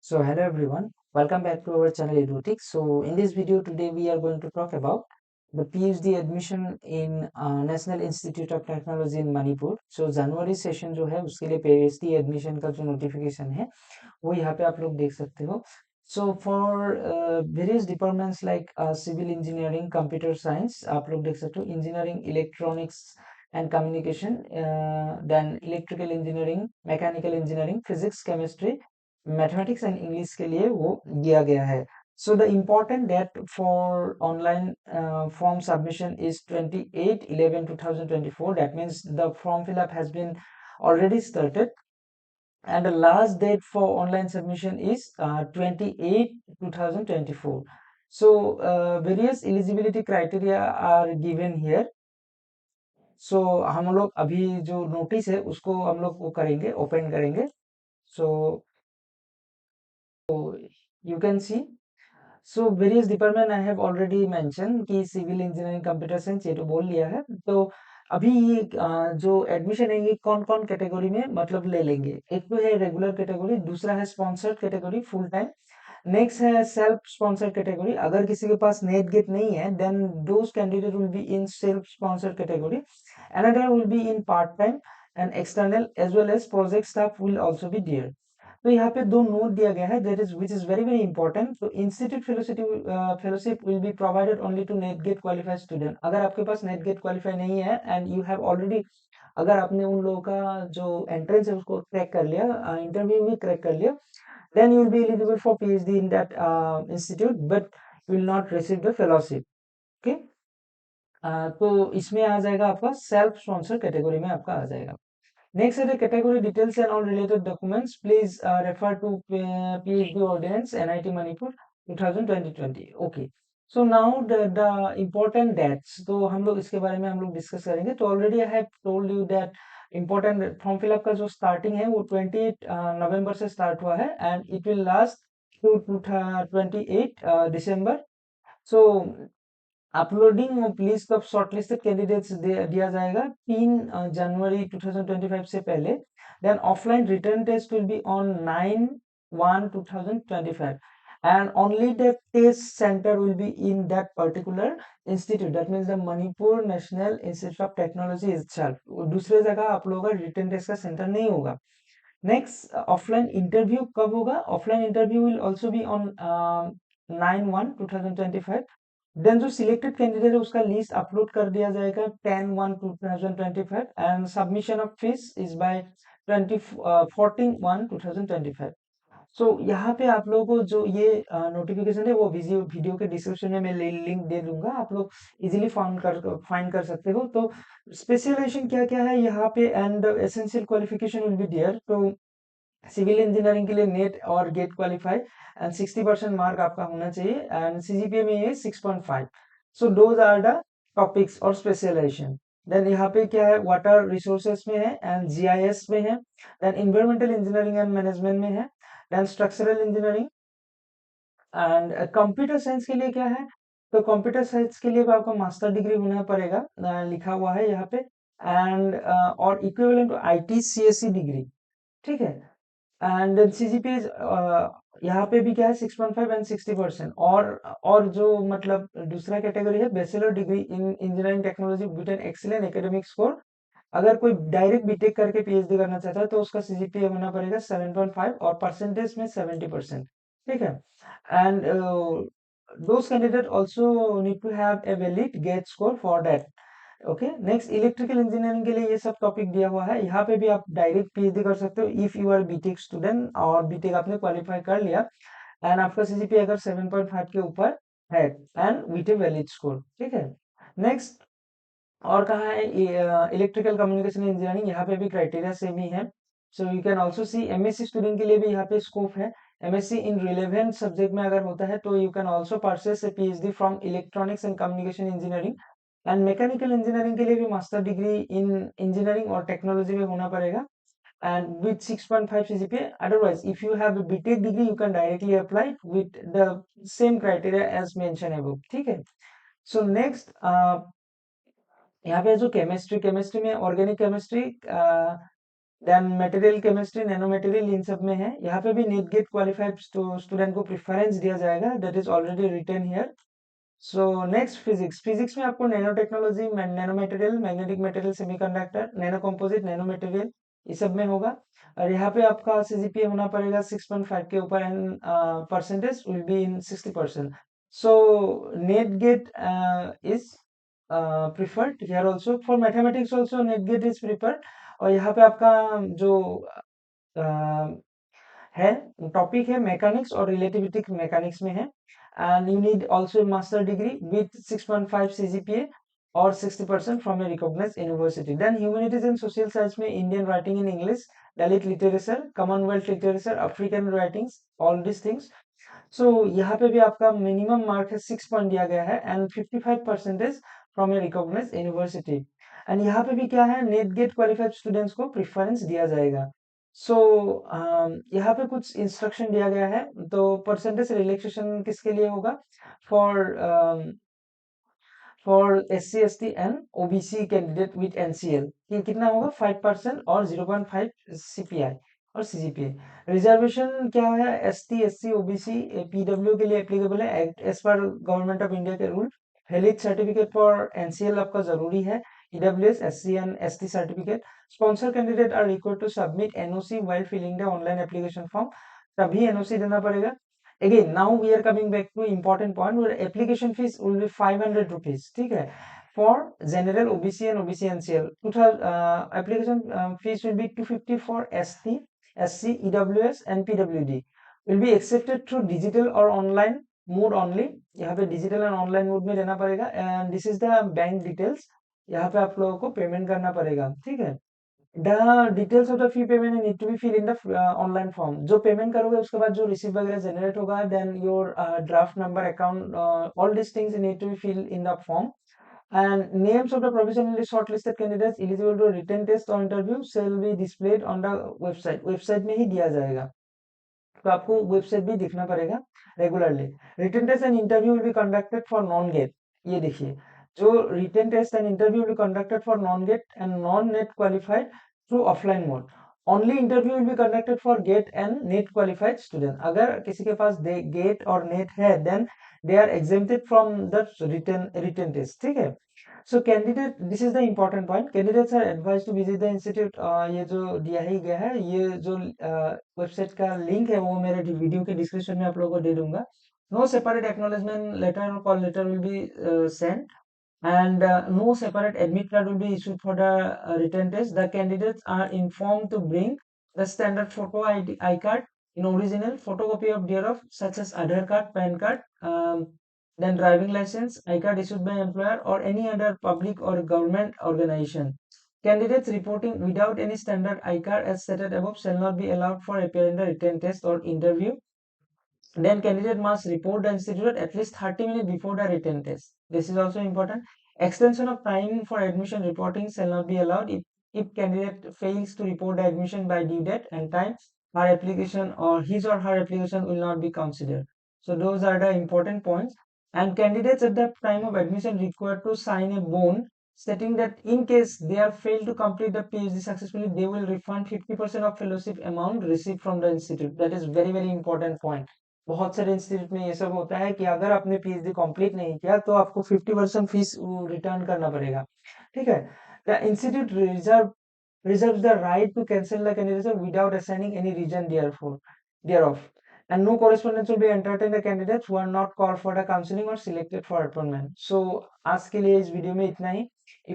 So hello everyone, welcome back to our channel Edutic. So in this video today we are going to talk about the PhD admission in National Institute of Technology in Manipur. So January session जो है उसके लिए PhD admission का जो notification है वो यहाँ पे आप लोग देख सकते हो. So for various departments like civil engineering, computer science, आप लोग देख सकते हो engineering, electronics and communication, then electrical engineering, mechanical engineering, physics, chemistry, mathematics and English के लिए वो दिया गया है. So the important date for online form submission is 28/11/2024. That means the form fill up has been already started, and the last date for online submission is 28/2024. So various eligibility criteria are given here. So हम लोग अभी जो notice है उसको हम लोग वो करेंगे, ओपन करेंगे. So you can see. So various department I have already mention कि सिविल इंजीनियरिंग कंप्यूटर साइंस ये तो बोल लिया है. तो अभी ये जो एडमिशन है ये कौन कौन कैटेगरी में मतलब ले लेंगे. एक तो है रेगुलर कैटेगरी, दूसरा है sponsored category full time, next है सेल्फ स्पॉन्सर्ड कैटेगरी. अगर किसी के पास नेट गेट नहीं है then those candidate will be in self sponsored category. Another will be in part time and external as well as project staff will also be there. तो यहाँ पे दो नोट दिया गया है that is which is very very important. तो institute fellowship will be provided only to net GATE qualified student. अगर आपके पास नेट गेट क्वालिफाई नहीं है एंड यू हैव ऑलरेडी, अगर आपने उन लोगों का जो एंट्रेंस है उसको क्रैक कर लिया, इंटरव्यू भी क्रैक कर लिया, then you will be eligible for PhD in that institute, but you will not receive the fellowship. Okay. तो इसमें आ जाएगा आपका सेल्फ स्पॉन्सर कैटेगरी में आपका आ जाएगा. Next are the category details and all related documents. Please refer to PhD Ordinance NIT Manipur 2020. Okay. So now the important dates. तो हम लोग इसके बारे में हम लोग डिस्कस करेंगे. तो already I have told you that important form fill up का जो स्टार्टिंग है वो 28 नवंबर से स्टार्ट हुआ है and it will last to 28 December. So uploading of list of shortlisted candidates दिया जाएगा 3 जनवरी 2025 से पहले. Then offline written test will be on 9/1/2025 and only the test center will be in that particular institute, that means the Manipur National Institute of Technology itself. दूसरे जगह आप लोगों का रिटर्न टेस्ट का सेंटर नहीं होगा. नेक्स्ट ऑफलाइन इंटरव्यू कब होगा. Offline interview will also be on 9/1/2025. Then जो सिलेक्टेड कैंडिडेट है उसका लिस्ट अपलोड कर दिया जाएगा 10/1/2025 and submission of fees is by 14/1/2025. So यहाँ पे आप लोगों को जो ये नोटिफिकेशन है वो वीडियो के डिस्क्रिप्शन में मैं लिंक दे दूंगा, आप लोग इजीली फाइंड कर सकते हो. तो स्पेशलाइजेशन क्या क्या है यहाँ पे and essential qualification will be there. तो सिविल इंजीनियरिंग के लिए नेट और गेट क्वालिफाई एंड 60% मार्क आपका होना चाहिए एंड सीजीपीए में ये 6.5. So those are the topics और स्पेशलाइजेशन. देन यहाँ पे क्या है, वाटर रिसोर्सेस में है एंड जीआईएस में है, then environmental engineering and management में है, then structural engineering and computer science के लिए क्या है. तो कंप्यूटर साइंस के लिए भी आपको मास्टर डिग्री होना पड़ेगा, लिखा हुआ है यहाँ पे, एंड और equivalent to IT CSC degree. ठीक है. एंड सीजीपीए यहाँ पे भी क्या है 6.5 एंड 60%. और जो मतलब दूसरा कैटेगरी है bachelor degree in engineering technology with an excellent academic score. अगर कोई डायरेक्ट बीटेक करके पीएचडी करना चाहता है तो उसका सीजीपीए होना पड़ेगा 7.5 और परसेंटेज में 70%. ठीक है. And those candidate also need to have a valid GATE score for that. Okay. Next electrical engineering के लिए ये सब टॉपिक दिया हुआ है. यहाँ पे भी आप डायरेक्ट पीएचडी कर सकते हो if you are BTech student और बीटेक आपने क्वालिफाई कर लिया एंड आपका सीजीपीए अगर 7.5 के ऊपर है and with a valid score. ठीक है. नेक्स्ट और कहाँ है इलेक्ट्रिकल कम्युनिकेशन इंजीनियरिंग, यहाँ पे भी क्राइटेरिया सेम ही है. So you can also see MSc student के लिए भी यहाँ पे स्कोप है. एमएससी इन रिलेवेंट सब्जेक्ट में अगर होता है तो you can also purchase A PhD from electronics and communication engineering. And mechanical engineering के लिए भी मास्टर डिग्री इन इंजीनियरिंग और टेक्नोलॉजी में होना पड़ेगा and with 6.5 CGPA. Otherwise, if you have a BTech degree, you can directly apply with the same criteria as mentioned above. ठीक है. So next, यहाँ पे जो केमिस्ट्री में organic chemistry then material chemistry, nano material, इन सब में है। यहाँ पे भी नेट गेट क्वालिफाइड स्टूडेंट को प्रेफरेंस दिया जाएगा, that is already written here. So next physics, physics में आपको nano technology, nano material, magnetic material, semiconductor, nano composite, nano material, ये सब में होगा। और यहाँ पे आपका सीजीपीए होना पड़ेगा 6.5 के ऊपर, and percentage will be in 60%। So NET GATE is preferred here also, for mathematics also NET GATE is preferred. और यहाँ पे आपका जो है टॉपिक है मैकेनिक्स और रिलेटिविटी मैकेनिक्स में है। And you need also master degree with 6.5 CGPA और 60% from a recognised university. Then humanities and social science में Indian writing in English, Dalit literature, Commonwealth literature, African writings, all this things. So यहाँ पे भी आपका minimum mark है 6 point दिया गया है, and 55% from a recognised university. And यहाँ पे भी क्या है, नेट गेट क्वालिफाइड स्टूडेंट्स को प्रेफरेंस दिया जाएगा। सो यहाँ पे कुछ इंस्ट्रक्शन दिया गया है। तो परसेंटेज रिलैक्सेशन किसके लिए होगा, for for SC ST and OBC candidate with NCL, ये कितना होगा 5% और 0.5 CPI और CGPA। रिजर्वेशन क्या है, ST SC OBC PW के लिए एप्लीकेबल है as per government of India के rule. Health certificate for NCL आपका जरूरी है, EWS SC and ST certificate. Sponsor candidate are required to submit NOC while filling the online application form, तभी NOC देना पड़ेगा। Again, now we are coming back to important point where application fees will be 500 rupees, ठीक है, for general OBC and OBC NCL। application fees will be 250 for ST SC EWS and PWD, will be accepted through digital or online mode only। यहाँ पे digital and online mode में देना पड़ेगा, and this is the bank details, यहाँ पे आप लोगों को पेमेंट करना पड़ेगा, ठीक है। The details of the fee payment need to be filled in the online form। जो पेमेंट करोगे उसके बाद जो रिसीव वगैरह जनरेट होगा, then your draft number, account, all these things need to be filled in the form। And names of the provisionally shortlisted candidates eligible to written test or interview shall be displayed on the website। Website में ही दिया जाएगा, तो आपको website भी देखना पड़ेगा regularly. Written test and interview will be conducted for non GATE, ये देखिए, जो written test and interview will be conducted for non GATE and non NET qualified through offline mode. Only interview will be conducted for GATE and NET qualified student. अगर किसी के पास GATE और NET है, then they are exempted from the written test, ठीक है। So candidate, this is the important point, candidates are advise to visit the institute. ये जो दिया ही गया है, ये जो वेबसाइट का लिंक है वो मेरे वीडियो के डिस्क्रिप्शन में आप लोगों को दे दूंगा। नो सेपरेट एक्नॉलेजमेंट लेटर और call letter will be sent, and no separate admit card will be issued for the written test। The candidates are informed to bring the standard photo I card in original, photocopy of thereof such as Aadhaar card, PAN card, then driving license, I card issued by employer or any other public or government organization। Candidates reporting without any standard I card as stated above shall not be allowed for appearing in the written test or interview। Then candidate must report the institute at least 30 minutes before the written test. This is also important। Extension of time for admission reporting shall not be allowed। If candidate fails to report the admission by due date and time, her application or his or her application will not be considered। So those are the important points। And candidates at the time of admission required to sign a bond stating that in case they are failed to complete the PhD successfully, they will refund 50% of fellowship amount received from the institute। That is very very important point। बहुत सारे institute में ये सब होता है कि अगर आपने PhD कंप्लीट नहीं किया तो आपको 50% फीस रिटर्न करना पड़ेगा, ठीक है। The institute reserves the right to cancel the candidature without assigning any reason thereof, and no correspondence will be entered in the candidates who are not called for the counseling or selected for appointment। So आज के लिए इस video में इतना ही।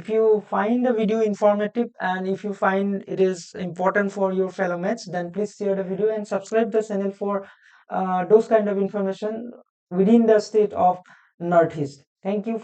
If you find the video informative and if you find it is important for your fellow mates, then please share the video and subscribe the channel for those kind of information within the state of Northeast। Thank you।